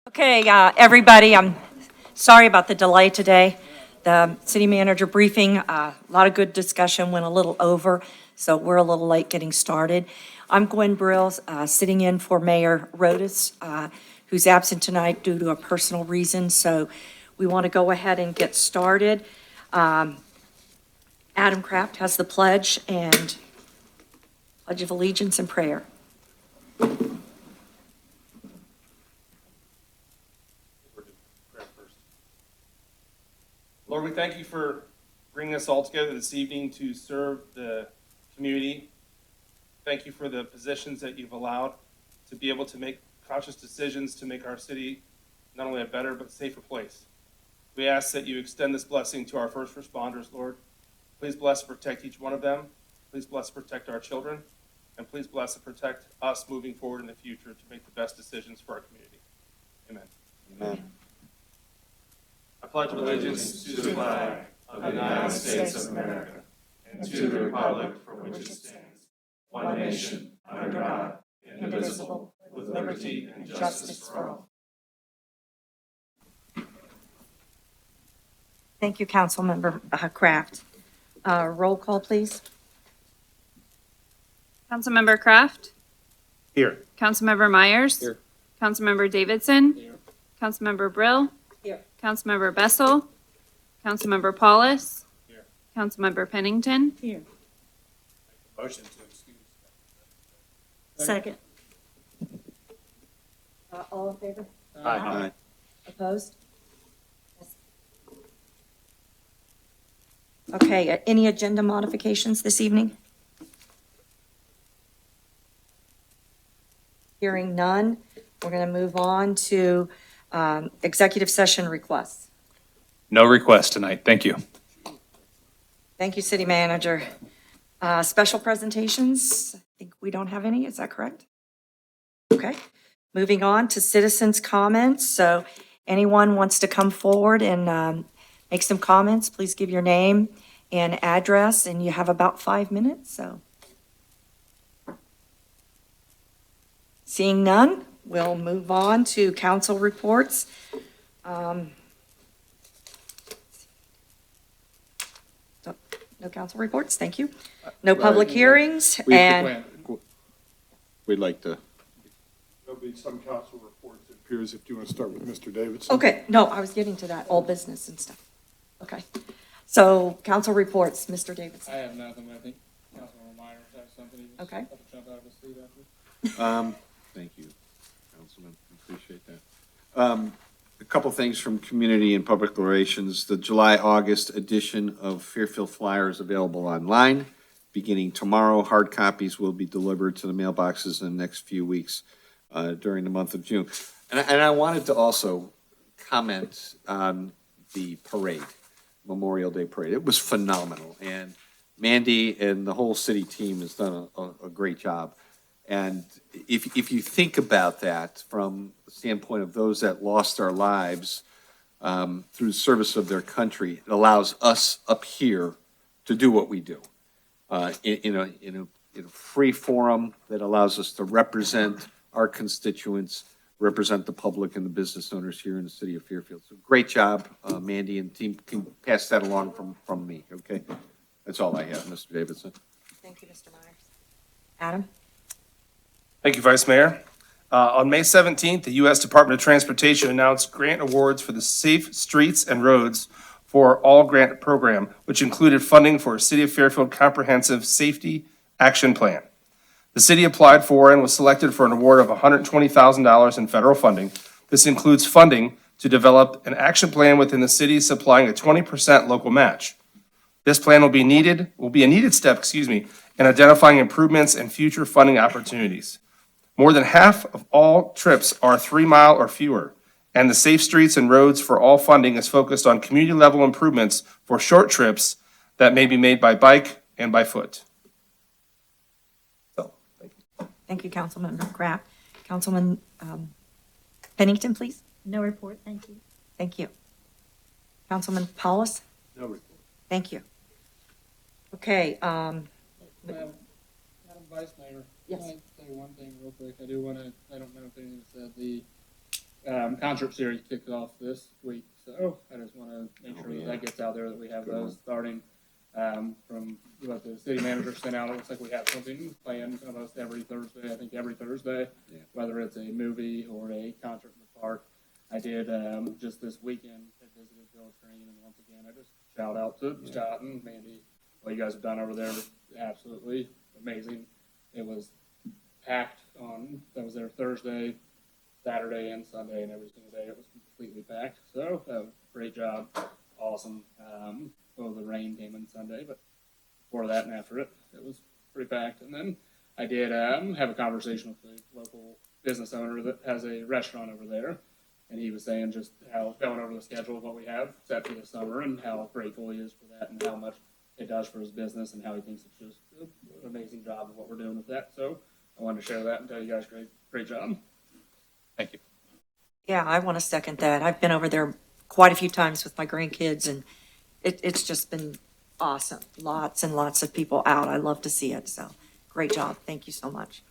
Okay, everybody, I'm sorry about the delay today. The city manager briefing, a lot of good discussion, went a little over, so we're a little late getting started. I'm Gwen Brill, sitting in for Mayor Rodas, who's absent tonight due to a personal reason, so we want to go ahead and get started. Adam Kraft has the pledge and Pledge of Allegiance and prayer. Lord, we thank you for bringing us all together this evening to serve the community. Thank you for the positions that you've allowed to be able to make conscious decisions to make our city not only a better but safer place. We ask that you extend this blessing to our first responders, Lord. Please bless and protect each one of them. Please bless and protect our children. And please bless and protect us moving forward in the future to make the best decisions for our community. Amen. Amen. I pledge allegiance to the flag of the United States of America and to the republic for which it stands, one nation, under God, indivisible, with liberty and justice for all. Thank you, Councilmember Kraft. Roll call, please. Councilmember Kraft. Here. Councilmember Myers. Here. Councilmember Davidson. Here. Councilmember Brill. Here. Councilmember Bessel. Councilmember Paulus. Here. Councilmember Pennington. Here. Motion to excuse. Second. All in favor? Aye. Opposed? Okay, any agenda modifications this evening? Hearing none, we're going to move on to executive session requests. No request tonight. Thank you. Thank you, City Manager. Special presentations, I think we don't have any, is that correct? Okay, moving on to citizens' comments. So anyone wants to come forward and make some comments, please give your name and address, and you have about 5 minutes, so. Seeing none, we'll move on to council reports. No council reports, thank you. No public hearings, and We'd like to. There'll be some council reports, it appears, if you want to start with Mr. Davidson. okay, no, I was getting to that, all business and stuff. Okay, so council reports, Mr. Davidson. I have nothing, but I think Councilmember Myers has something. He just Okay. had to jump out of his seat after. Thank you, Councilman, appreciate that. A couple things from Community and Public Relations. The July-August edition of Fairfield Flyer is available online. Beginning tomorrow, hard copies will be delivered to the mailboxes in the next few weeks during the month of June. And I wanted to also comment on the parade, Memorial Day Parade. It was phenomenal, and Mandy and the whole city team has done a great job. And if you think about that from the standpoint of those that lost their lives through the service of their country, it allows us up here to do what we do in a free forum that allows us to represent our constituents, represent the public and the business owners here in the city of Fairfield. So great job, Mandy and team. Can pass that along from me, okay? That's all I have, Mr. Davidson. Thank you, Mr. Myers. Adam? Thank you, Vice Mayor. On May 17th, the U.S. Department of Transportation announced grant awards for the Safe Streets and Roads for All Grant Program, which included funding for a City of Fairfield Comprehensive Safety Action Plan. The city applied for and was selected for an award of $120,000 in federal funding. This includes funding to develop an action plan within the city supplying a 20% local match. This plan will be a needed step, in identifying improvements and future funding opportunities. More than half of all trips are 3 mile or fewer, and the Safe Streets and Roads for All funding is focused on community-level improvements for short trips that may be made by bike and by foot. So, thank you. Thank you, Councilmember Kraft. Councilman Pennington, please. No report, thank you. Thank you. Councilman Paulus? No report. Thank you. Okay, Madam Vice Mayor, Yes. can I say one thing real quick? I don't know if anything said, the concert series kicks off this week, so I just want to make sure that that gets out there, that we have those starting. From what the city manager sent out, it looks like we have something planned almost every Thursday, I think every Thursday, whether it's a movie or a concert in the park. I did, just this weekend, I visited Village Green, and once again, I just shout out to Scott and Mandy. What you guys have done over there was absolutely amazing. It was packed that was there Thursday, Saturday, and Sunday, and every single day it was completely packed. So, great job, awesome. Well, the rain came on Sunday, but before that and after it, it was pretty packed. And then I did have a conversation with the local business owner that has a restaurant over there, and he was saying just how going over the schedule of what we have set for the summer and how grateful he is for that and how much it does for his business and how he thinks it's just an amazing job of what we're doing with that. So I wanted to share that and tell you guys great job. Thank you. Yeah, I want to second that. I've been over there quite a few times with my grandkids, and it's just been awesome. Lots and lots of people out. I love to see it, so great job. Thank you so much.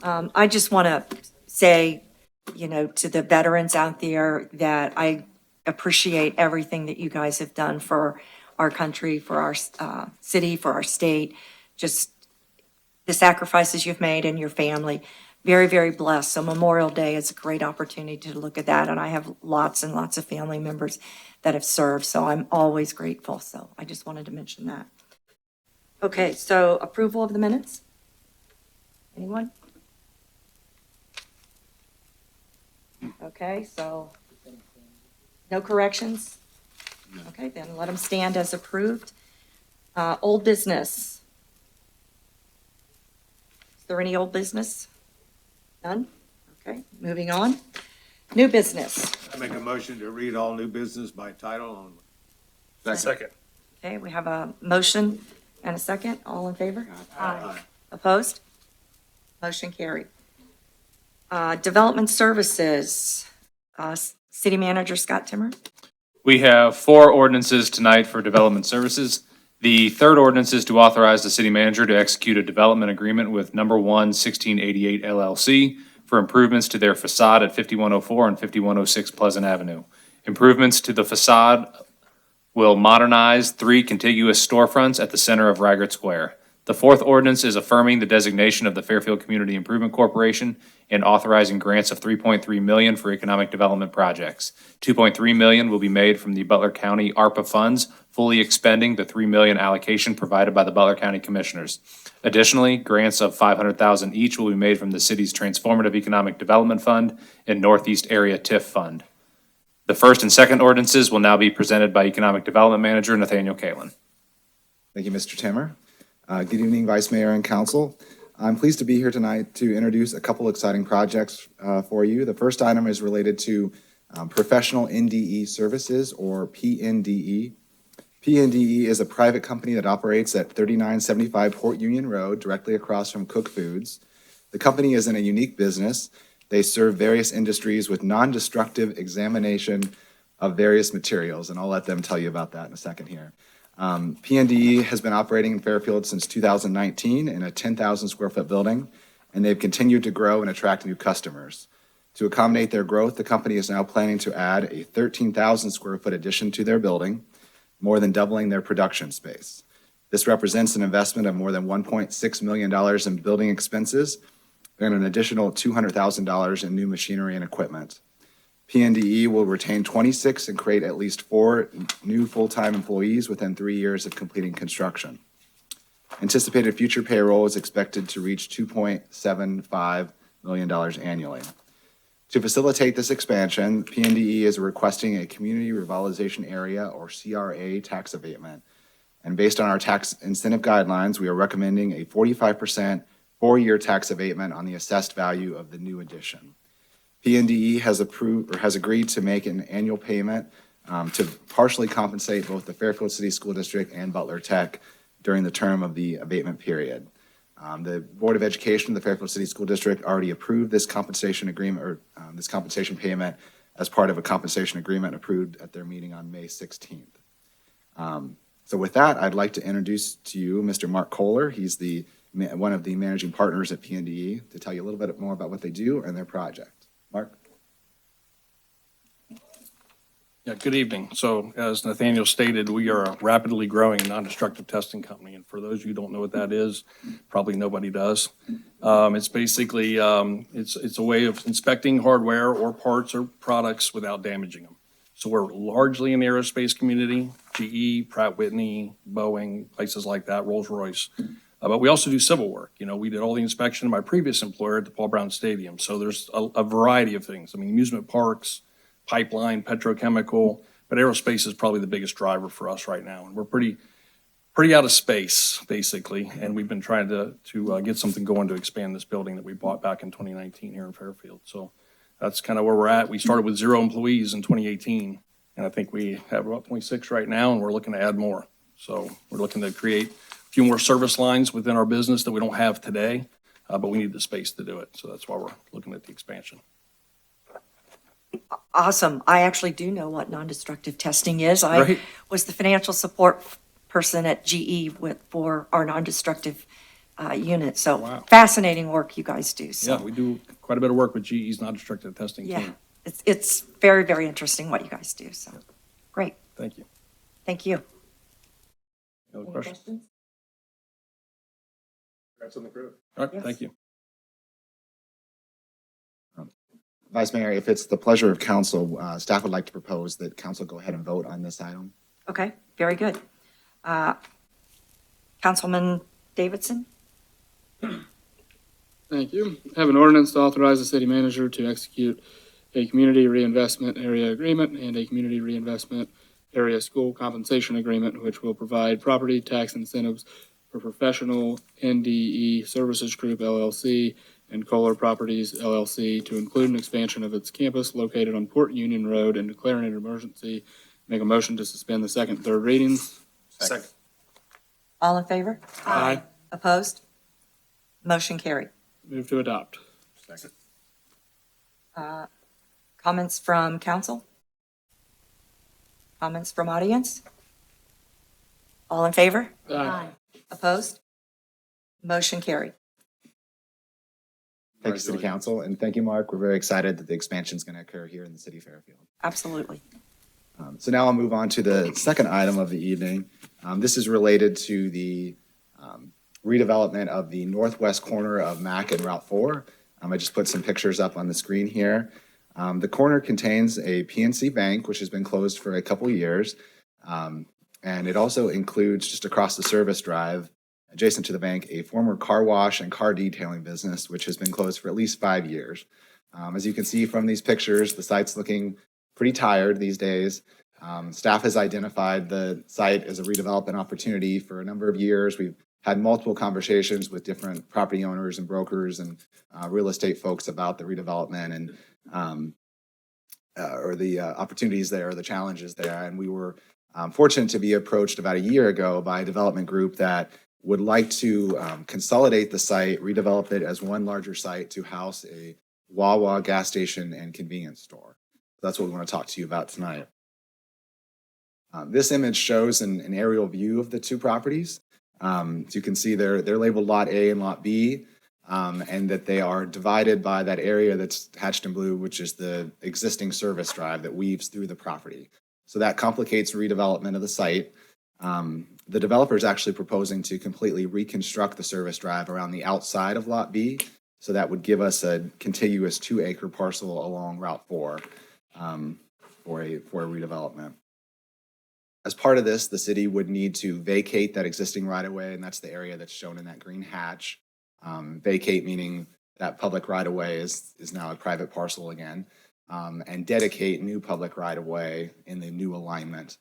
I just want to say, to the veterans out there that I appreciate everything that you guys have done for our country, for our city, for our state, just the sacrifices you've made and your family. Very, very blessed. So Memorial Day is a great opportunity to look at that. And I have lots and lots of family members that have served, so I'm always grateful. So I just wanted to mention that. Okay, so approval of the minutes? Anyone? Okay, so no corrections? Okay, then let them stand as approved. Old business. Is there any old business? None? Okay, moving on. New business. I make a motion to read all new business by title only. Second. Okay, we have a motion and a second. All in favor? Aye. Opposed? Motion carried. Development Services, City Manager Scott Timmer. We have 4 ordinances tonight for development services. The third ordinance is to authorize the city manager to execute a development agreement with Number 1 1688 LLC for improvements to their facade at 5104 and 5106 Pleasant Avenue. Improvements to the facade will modernize 3 contiguous storefronts at the center of Raggart Square. The fourth ordinance is affirming the designation of the Fairfield Community Improvement Corporation and authorizing grants of $3.3 million for economic development projects. $2.3 million will be made from the Butler County ARPA funds, fully expending the $3 million allocation provided by the Butler County Commissioners. Additionally, grants of $500,000 each will be made from the city's Transformative Economic Development Fund and Northeast Area TIF Fund. The first and second ordinances will now be presented by Economic Development Manager Nathaniel Kalin. Thank you, Mr. Timmer. Good evening, Vice Mayor and Council. I'm pleased to be here tonight to introduce a couple exciting projects for you. The first item is related to Professional NDE Services, or PNDE. PNDE is a private company that operates at 3975 Port Union Road, directly across from Cook Foods. The company is in a unique business. They serve various industries with non-destructive examination of various materials, and I'll let them tell you about that in a second here. PNDE has been operating in Fairfield since 2019 in a 10,000 square foot building, and they've continued to grow and attract new customers. To accommodate their growth, the company is now planning to add a 13,000 square foot addition to their building, more than doubling their production space. This represents an investment of more than $1.6 million in building expenses and an additional $200,000 in new machinery and equipment. PNDE will retain 26 and create at least 4 new full-time employees within 3 years of completing construction. Anticipated future payroll is expected to reach $2.75 million annually. To facilitate this expansion, PNDE is requesting a Community Revitalization Area, or CRA, tax abatement. And based on our tax incentive guidelines, we are recommending a 45% 4-year tax abatement on the assessed value of the new addition. PNDE has agreed to make an annual payment to partially compensate both the Fairfield City School District and Butler Tech during the term of the abatement period. The Board of Education of the Fairfield City School District already approved this compensation agreement, or this compensation payment, as part of a compensation agreement approved at their meeting on May 16th. So with that, I'd like to introduce to you Mr. Mark Kohler. He's one of the managing partners at PNDE, to tell you a little bit more about what they do and their project. Mark? Yeah, good evening. So as Nathaniel stated, we are a rapidly growing non-destructive testing company. And for those of you who don't know what that is, probably nobody does. It's basically, it's a way of inspecting hardware or parts or products without damaging them. So we're largely in the aerospace community, GE, Pratt Whitney, Boeing, places like that, Rolls-Royce. But we also do civil work. You know, we did all the inspection of my previous employer at the Paul Brown Stadium. So there's a variety of things. I mean, amusement parks, pipeline, petrochemical, but aerospace is probably the biggest driver for us right now. And we're pretty out of space, basically. And we've been trying to get something going to expand this building that we bought back in 2019 here in Fairfield. So that's kind of where we're at. We started with 0 employees in 2018, and I think we have about 26 right now, and we're looking to add more. So we're looking to create a few more service lines within our business that we don't have today, but we need the space to do it. So that's why we're looking at the expansion. Awesome. I actually do know what non-destructive testing is. I Right. was the financial support person at GE for our non-destructive unit. So Wow. fascinating work you guys do. So Yeah, we do quite a bit of work with GE's non-destructive testing yeah, team. it's very, very interesting what you guys do. So great. Thank you. Thank you. Any other Any questions? questions? That's on the group. All right, Yes. thank you. Vice Mayor, if it's the pleasure of council, staff would like to propose that council go ahead and vote on this item. Okay, very good. Councilman Davidson? Thank you. Have an ordinance to authorize the city manager to execute a community reinvestment area agreement and a community reinvestment area school compensation agreement, which will provide property tax incentives for Professional NDE Services Group LLC and Kohler Properties LLC to include an expansion of its campus located on Port Union Road and declaring an emergency. Make a motion to suspend the second and third readings. Second. All in favor? Aye. Opposed? Motion carried. Move to adopt. Comments from council? Comments from audience? All in favor? Aye. Opposed? Motion carried. Thank you, City Council, and thank you, Mark. We're very excited that the expansion is going to occur here in the city of Fairfield. Absolutely. So now I'll move on to the second item of the evening. This is related to the redevelopment of the northwest corner of Mack and Route 4. I just put some pictures up on the screen here. The corner contains a PNC Bank, which has been closed for a couple years. And it also includes, just across the service drive, adjacent to the bank, a former car wash and car detailing business, which has been closed for at least 5 years. As you can see from these pictures, the site's looking pretty tired these days. Staff has identified the site as a redevelopment opportunity for a number of years. We've had multiple conversations with different property owners and brokers and real estate folks about the redevelopment and or the opportunities there, or the challenges there. And we were fortunate to be approached about a year ago by a development group that would like to consolidate the site, redevelop it as one larger site to house a Wawa gas station and convenience store. That's what we want to talk to you about tonight. This image shows an aerial view of the two properties. As you can see, they're labeled Lot A and Lot B, and that they are divided by that area that's hatched in blue, which is the existing service drive that weaves through the property. So that complicates redevelopment of the site. The developer is actually proposing to completely reconstruct the service drive around the outside of Lot B. So that would give us a contiguous 2-acre parcel along Route 4 for a redevelopment. As part of this, the city would need to vacate that existing right-of-way, and that's the area that's shown in that green hatch. Vacate meaning that public right-of-way is now a private parcel again, and dedicate new public right-of-way in the new alignment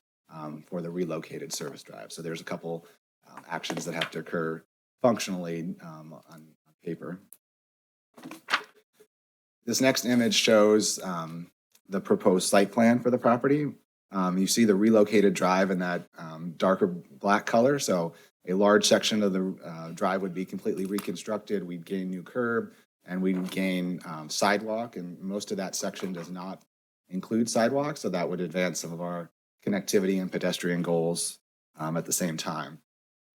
for the relocated service drive. So there's a couple actions that have to occur functionally on paper. This next image shows the proposed site plan for the property. You see the relocated drive in that darker black color. So a large section of the drive would be completely reconstructed. We'd gain new curb and we'd gain sidewalk, and most of that section does not include sidewalk. So that would advance some of our connectivity and pedestrian goals at the same time.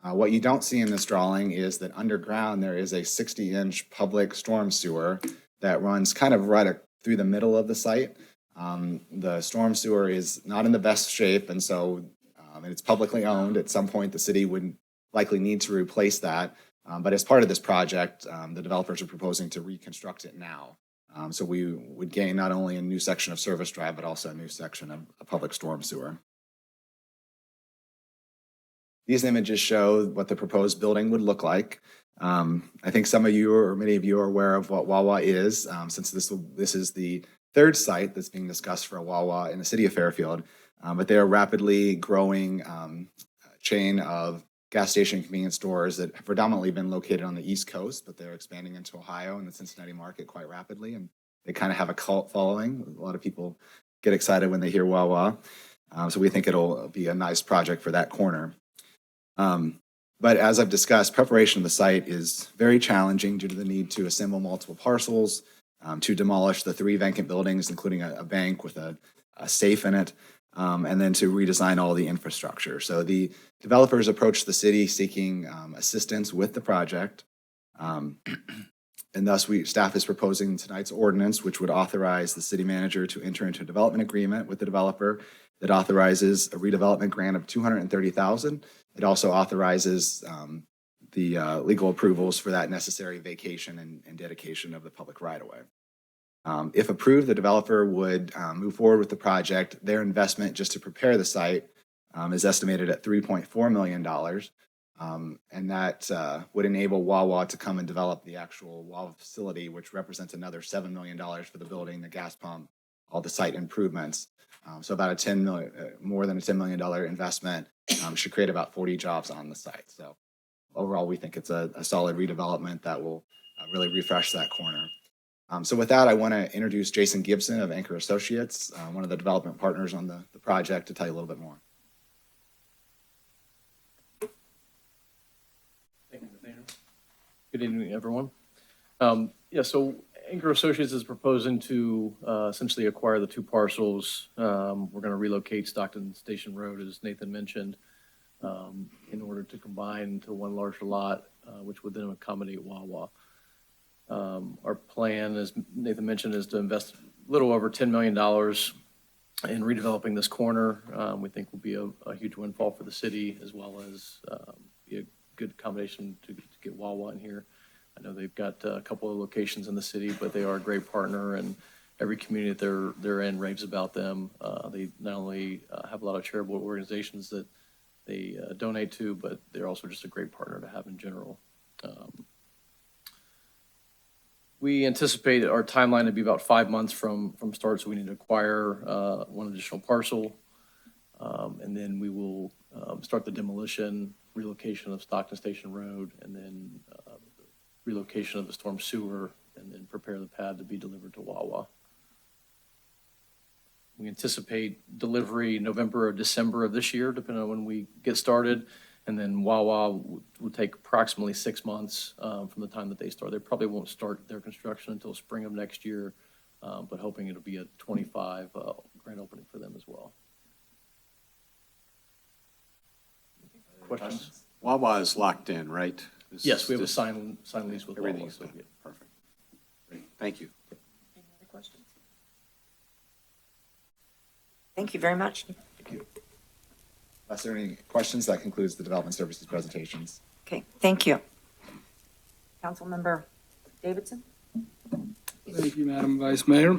What you don't see in this drawing is that underground there is a 60-inch public storm sewer that runs kind of right through the middle of the site. The storm sewer is not in the best shape, and so, and it's publicly owned. At some point, the city would likely need to replace that. But as part of this project, the developers are proposing to reconstruct it now. So we would gain not only a new section of service drive, but also a new section of a public storm sewer. These images show what the proposed building would look like. I think some of you or many of you are aware of what Wawa is, since this is the third site that's being discussed for a Wawa in the city of Fairfield. But they are a rapidly growing chain of gas station convenience stores that have predominantly been located on the East Coast, but they're expanding into Ohio and the Cincinnati market quite rapidly. And they kind of have a cult following. A lot of people get excited when they hear Wawa. So we think it'll be a nice project for that corner. But as I've discussed, preparation of the site is very challenging due to the need to assemble multiple parcels, to demolish the 3 vacant buildings, including a bank with a safe in it, and then to redesign all the infrastructure. So the developers approached the city seeking assistance with the project. And thus, staff is proposing tonight's ordinance, which would authorize the city manager to enter into a development agreement with the developer that authorizes a redevelopment grant of $230,000. It also authorizes the legal approvals for that necessary vacation and dedication of the public right-of-way. If approved, the developer would move forward with the project. Their investment just to prepare the site is estimated at $3.4 million. And that would enable Wawa to come and develop the actual Wawa facility, which represents another $7 million for the building, the gas pump, all the site improvements. So about more than a $10 million investment should create about 40 jobs on the site. So overall, we think it's a solid redevelopment that will really refresh that corner. So with that, I want to introduce Jason Gibson of Anchor Associates, one of the development partners on the project, to tell you a little bit more. Thank you, Nathaniel. Good evening, everyone. So Anchor Associates is proposing to essentially acquire the 2 parcels. We're going to relocate Stockton Station Road, as Nathan mentioned, in order to combine to one larger lot, which would then accommodate Wawa. Our plan, as Nathan mentioned, is to invest a little over $10 million in redeveloping this corner. We think will be a huge windfall for the city, as well as be a good accommodation to get Wawa in here. I know they've got a couple of locations in the city, but they are a great partner, and every community that they're in raves about them. They not only have a lot of charitable organizations that they donate to, but they're also just a great partner to have in general. We anticipate our timeline to be about 5 months from start, so we need to acquire one additional parcel. And then we will start the demolition, relocation of Stockton Station Road, and then relocation of the storm sewer, and then prepare the pad to be delivered to Wawa. We anticipate delivery November or December of this year, depending on when we get started. And then Wawa will take approximately 6 months from the time that they start. They probably won't start their construction until spring of next year, but hoping it'll be a 25 grand opening for them as well. Questions? Wawa is locked in, right? Yes, we have a signed lease with Wawa. Everything's done. Perfect. Great. Thank you. Any other questions? Thank you very much. Thank you. Unless there are any questions, that concludes the development services presentations. Okay, thank you. Councilmember Davidson? Thank you, Madam Vice Mayor.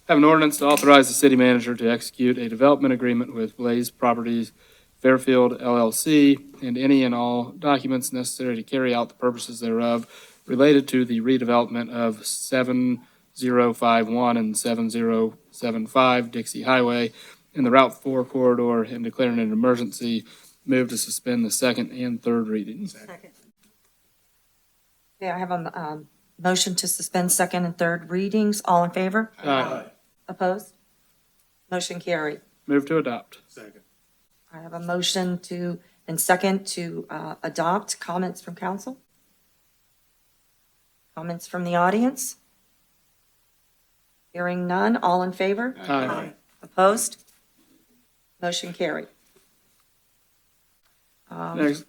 Have an ordinance to authorize the city manager to execute a development agreement with Blaze Properties Fairfield LLC and any and all documents necessary to carry out the purposes thereof related to the redevelopment of 7051 and 7075 Dixie Highway in the Route 4 corridor and declaring an emergency. Move to suspend the second and third readings. Second. Okay, I have a motion to suspend second and third readings. All in favor? Aye. Opposed? Motion carried. Move to adopt. Second. I have a motion and second to adopt. Comments from council? Comments from the audience? Hearing none. All in favor? Aye. Opposed? Motion carried. Next,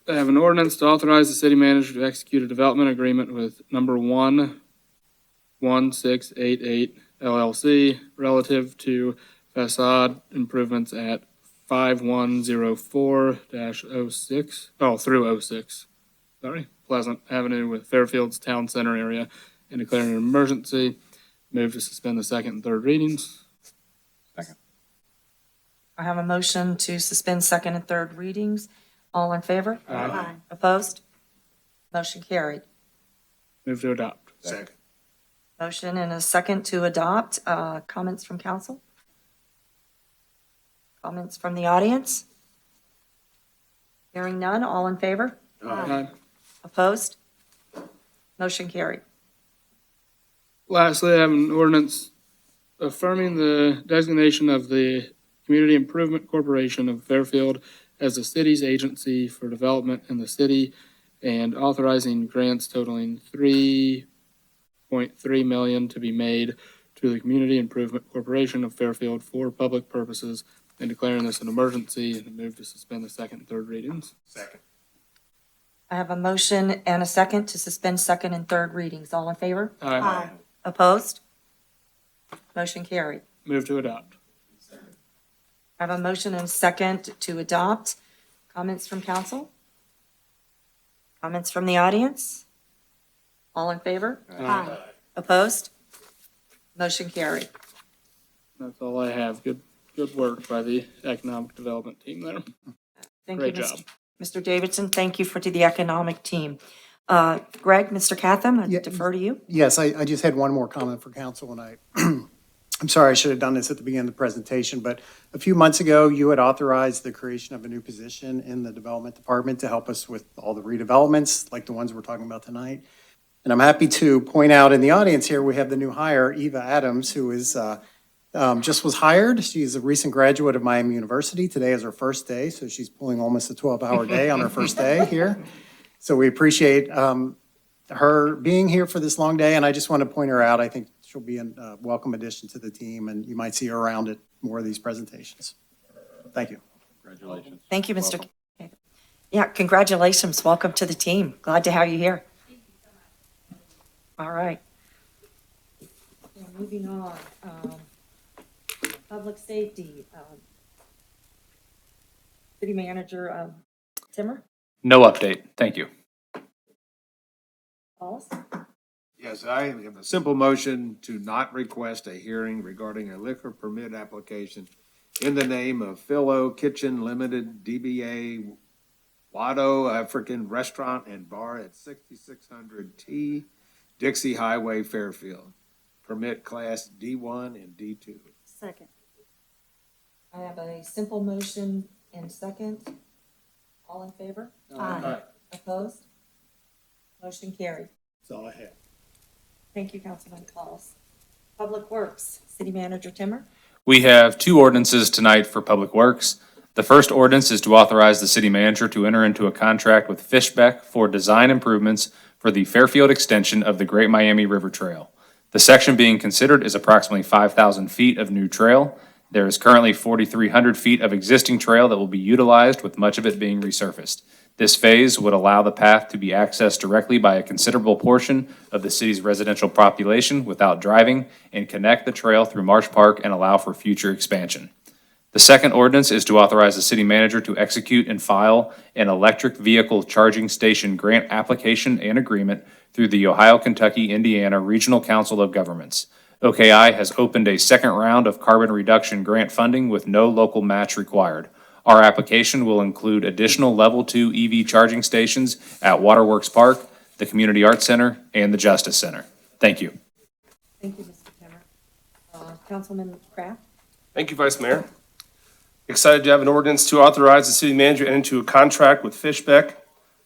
I have an ordinance to authorize the city manager to execute a development agreement with number 11688 LLC relative to facade improvements at 5104-06, through 06, Pleasant Avenue with Fairfield's Town Center area, and declaring an emergency. Move to suspend the second and third readings. I have a motion to suspend second and third readings. All in favor? Aye. Opposed? Motion carried. Move to adopt. Second. Motion and a second to adopt. Comments from council? Comments from the audience? Hearing none, all in favor? Aye. Opposed? Motion carried. Lastly, I have an ordinance affirming the designation of the Community Improvement Corporation of Fairfield as the city's agency for development in the city and authorizing grants totaling $3.3 million to be made to the Community Improvement Corporation of Fairfield for public purposes and declaring this an emergency and move to suspend the second and third readings. Second. I have a motion and a second to suspend second and third readings. All in favor? Aye. Opposed? Motion carried. Move to adopt. I have a motion and a second to adopt. Comments from council? Comments from the audience? All in favor? Aye. Opposed? Motion carried. That's all I have. Good work by the economic development team there. Thank Great you, job. Mr. Davidson. Thank you to the economic team. Greg, Mr. Catham, I Yeah. defer to you. Yes, I just had one more comment for council, and I'm sorry, I should have done this at the beginning of the presentation, but a few months ago, you had authorized the creation of a new position in the development department to help us with all the redevelopments, like the ones we're talking about tonight. And I'm happy to point out in the audience here, we have the new hire, Eva Adams, who is, just was hired. She's a recent graduate of Miami University. Today is her first day, so she's pulling almost a 12-hour day on her first day here. So we appreciate her being here for this long day, and I just want to point her out. I think she'll be a welcome addition to the team, and you might see her around at more of these presentations. Thank you. Congratulations. Thank you, Mr. Yeah, congratulations. Welcome to the team. Glad to have you here. All right. Yeah, moving on. Public safety. City Manager Timmer, No update. Thank you. Pauls. Yes, I have a simple motion to not request a hearing regarding a liquor permit application in the name of Philo Kitchen Limited, DBA Wado African Restaurant and Bar at 6600 T Dixie Highway, Fairfield. Permit class D1 and D2. Second. I have a simple motion and second. All in favor? Aye. Opposed? Motion carried. That's all I have. Thank you, Councilman Pauls. Public Works, City Manager Timmer. We have two ordinances tonight for Public Works. The first ordinance is to authorize the city manager to enter into a contract with Fishbeck for design improvements for the Fairfield extension of the Great Miami River Trail. The section being considered is approximately 5,000 feet of new trail. There is currently 4,300 feet of existing trail that will be utilized, with much of it being resurfaced. This phase would allow the path to be accessed directly by a considerable portion of the city's residential population without driving, and connect the trail through Marsh Park and allow for future expansion. The second ordinance is to authorize the city manager to execute and file an electric vehicle charging station grant application and agreement through the Ohio, Kentucky, Indiana Regional Council of Governments. OKI has opened a second round of carbon reduction grant funding with no local match required. Our application will include additional Level 2 EV charging stations at Waterworks Park, the Community Arts Center, and the Justice Center. Thank you. Thank you, Mr. Timmer. Councilman Kraft. Thank you, Vice Mayor. Excited to have an ordinance to authorize the city manager to enter into a contract with Fishbeck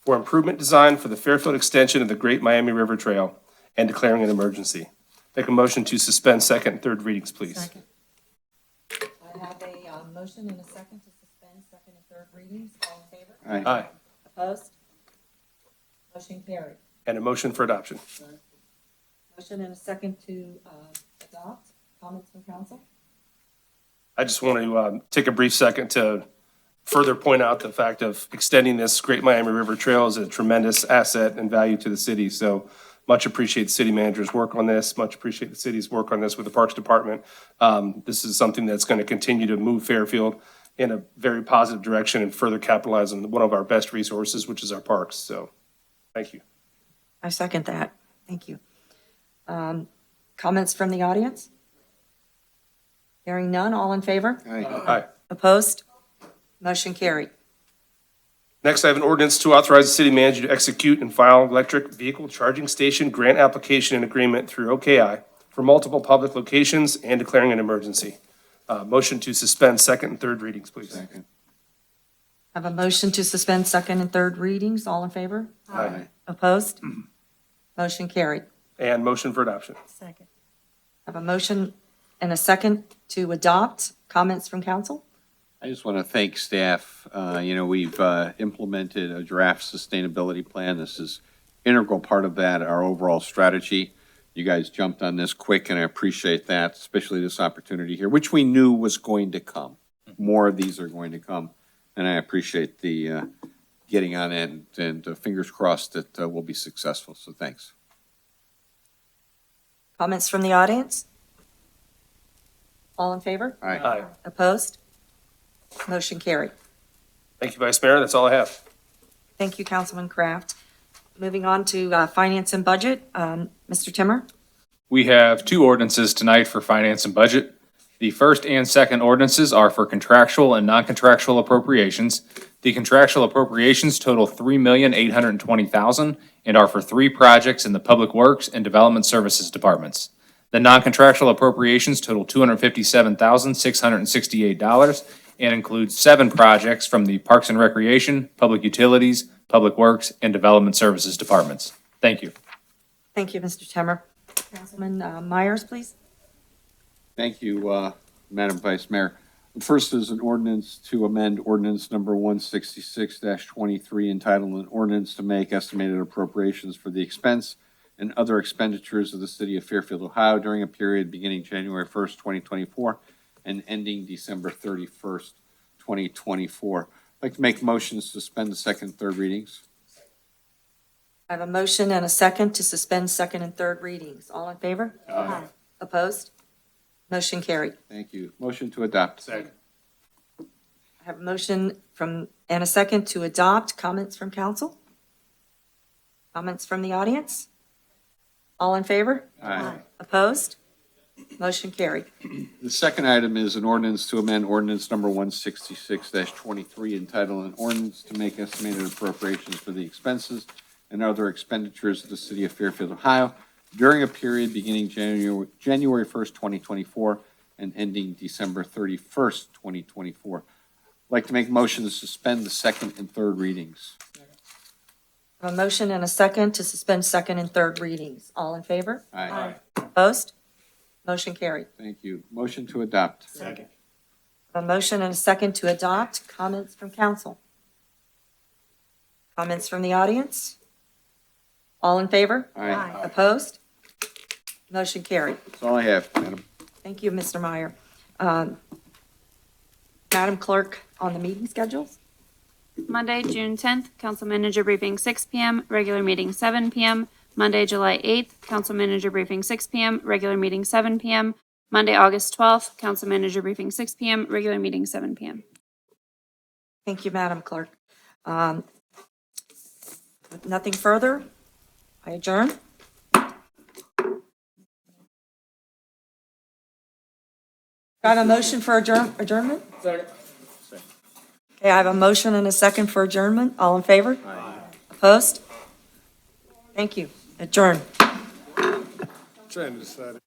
for improvement design for the Fairfield extension of the Great Miami River Trail and declaring an emergency. Make a motion to suspend second and third readings, please. Second. I have a motion and a second to suspend second and third readings. All in favor? Aye. Opposed? Motion carried. And a motion for adoption. Motion and a second to adopt. Comments from council? I just want to take a brief second to further point out the fact of extending this Great Miami River Trail is a tremendous asset and value to the city. So Much appreciate the city manager's work on this, much appreciate the city's work on this with the Parks Department. This is something that's going to continue to move Fairfield in a very positive direction and further capitalize on one of our best resources, which is our parks. So, thank you. I second that. Thank you. Comments from the audience? Hearing none, all in favor? Aye. Opposed? Motion carried. Next, I have an ordinance to authorize the city manager to execute and file electric vehicle charging station grant application and agreement through OKI for multiple public locations and declaring an emergency. Motion to suspend second and third readings, please. Second. Have a motion to suspend second and third readings. All in favor? Aye. Opposed? Motion carried. And motion for adoption. Second. Have a motion and a second to adopt. Comments from council? I just want to thank staff. We've implemented a draft sustainability plan. This is integral part of that, our overall strategy. You guys jumped on this quick, and I appreciate that, especially this opportunity here, which we knew was going to come. More of these are going to come, and I appreciate the getting on it, and fingers crossed that we'll be successful, so thanks. Comments from the audience? All in favor? All right. Aye. Opposed? Motion carried. Thank you, Vice Mayor. That's all I have. Thank you, Councilman Kraft. Moving on to finance and budget. Mr. Timmer? We have two ordinances tonight for finance and budget. The first and second ordinances are for contractual and non-contractual appropriations. The contractual appropriations total $3,820,000 and are for three projects in the Public Works and Development Services departments. The non-contractual appropriations total $257,668 and include 7 projects from the Parks and Recreation, Public Utilities, Public Works, and Development Services departments. Thank you. Thank you, Mr. Timmer. Councilman Myers, please. Thank you, Madam Vice Mayor. The first is an ordinance to amend ordinance number 166-23 entitled an ordinance to make estimated appropriations for the expense and other expenditures of the city of Fairfield, Ohio during a period beginning January 1st, 2024 and ending December 31st, 2024. I'd like to make motions to suspend the second and third readings. I have a motion and a second to suspend second and third readings. All in favor? Aye. Opposed? Motion carried. Thank you. Motion to adopt. Second. I have a motion and a second to adopt. Comments from council? Comments from the audience? All in favor? Aye. Opposed? Motion carried. The second item is an ordinance to amend ordinance number 166-23 entitled an ordinance to make estimated appropriations for the expenses and other expenditures of the city of Fairfield, Ohio during a period beginning January 1st, 2024 and ending December 31st, 2024. I'd like to make a motion to suspend the second and third readings. I have a motion and a second to suspend second and third readings. All in favor? Aye. Opposed? Motion carried. Thank you. Motion to adopt. Second. A motion and a second to adopt. Comments from council? Comments from the audience? All in favor? Aye. Opposed? Motion carried. That's all I have, Madam. Thank you, Mr. Meyer. Madam Clerk, on the meeting schedules? Monday, June 10th, council manager briefing 6 PM, regular meeting 7 PM. Monday, July 8th, council manager briefing 6 PM, regular meeting 7 PM. Monday, August 12th, council manager briefing 6 PM, regular meeting 7 PM. Thank you, Madam Clerk. With nothing further, I adjourn. Do I have a motion for adjournment? Second. Okay, I have a motion and a second for adjournment. All in favor? Opposed? Thank you. Adjourn. Trying to decide.